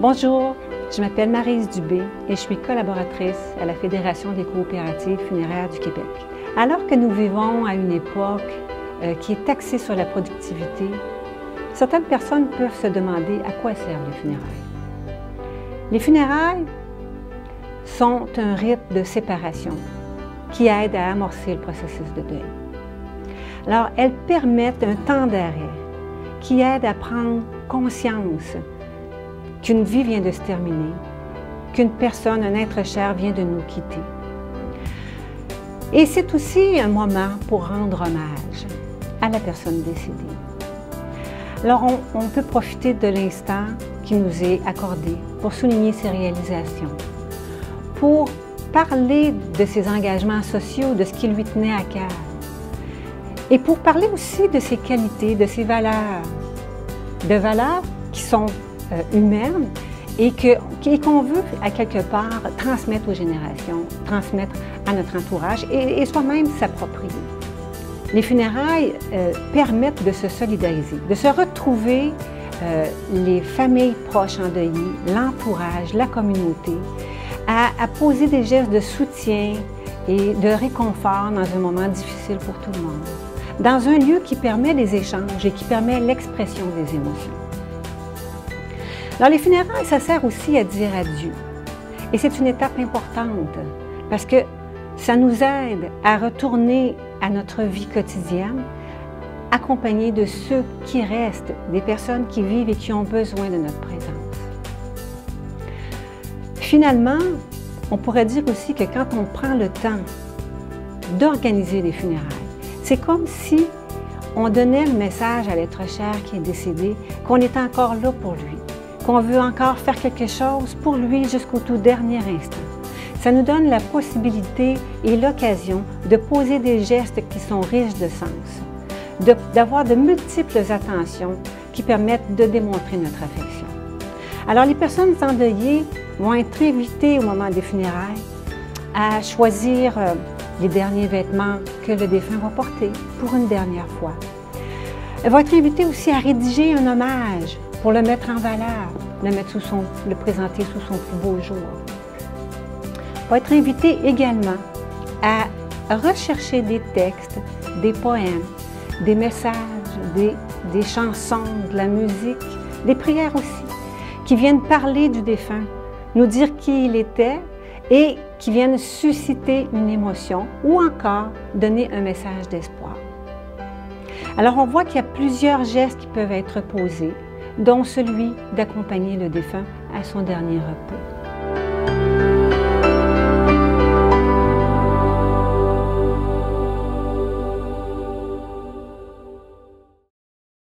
Bonjour, je m'appelle Maryse Dubé et je suis collaboratrice à la Fédération des coopératives funéraires du Québec. Alors que nous vivons à une époque qui est axée sur la productivité, certaines personnes peuvent se demander à quoi servent les funérailles. Les funérailles sont un rite de séparation qui aide à amorcer le processus de deuil. Alors, elles permettent un temps d'arrêt qui aide à prendre conscience qu'une vie vient de se terminer, qu'une personne, un être cher vient de nous quitter. Et c'est aussi un moment pour rendre hommage à la personne décédée. Alors, on peut profiter de l'instant qui nous est accordé pour souligner ses réalisations, pour parler de ses engagements sociaux, de ce qui lui tenait à cœur, et pour parler aussi de ses qualités, de ses valeurs, de valeurs qui sont humaines et qu'on veut, à quelque part, transmettre aux générations, transmettre à notre entourage et soi-même s'approprier. Les funérailles permettent de se solidariser, de se retrouver les familles proches endeuillées, l'entourage, la communauté, à poser des gestes de soutien et de réconfort dans un moment difficile pour tout le monde, dans un lieu qui permet les échanges et qui permet l'expression des émotions. Alors, les funérailles, ça sert aussi à dire adieu. Et c'est une étape importante parce que ça nous aide à retourner à notre vie quotidienne, accompagnés de ceux qui restent, des personnes qui vivent et qui ont besoin de notre présence. Finalement, on pourrait dire aussi que quand on prend le temps d'organiser les funérailles, c'est comme si on donnait le message à l'être cher qui est décédé qu'on est encore là pour lui, qu'on veut encore faire quelque chose pour lui jusqu'au tout dernier instant. Ça nous donne la possibilité et l'occasion de poser des gestes qui sont riches de sens, d'avoir de multiples attentions qui permettent de démontrer notre affection. Alors, les personnes endeuillées vont être invitées au moment des funérailles à choisir les derniers vêtements que le défunt va porter pour une dernière fois. Elles vont être invitées aussi à rédiger un hommage pour le mettre en valeur, le présenter sous son plus beau jour. Elles vont être invitées également à rechercher des textes, des poèmes, des messages, des chansons, de la musique, des prières aussi, qui viennent parler du défunt, nous dire qui il était et qui viennent susciter une émotion ou encore donner un message d'espoir. Alors, on voit qu'il y a plusieurs gestes qui peuvent être posés, dont celui d'accompagner le défunt à son dernier repos.